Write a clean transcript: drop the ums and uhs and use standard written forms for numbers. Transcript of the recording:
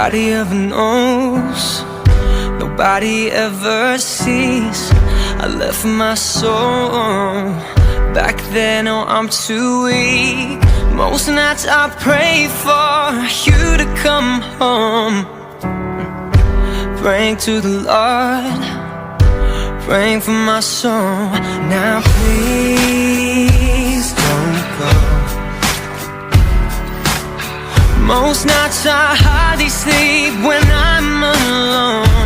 Nobody ever knows, nobody ever sees. I left my soul back then, oh I'm too weak. Most nights I pray for you to come home, praying to the Lord, praying for my soul. Now please don't go. Most nights I hardly sleep when I'm alone.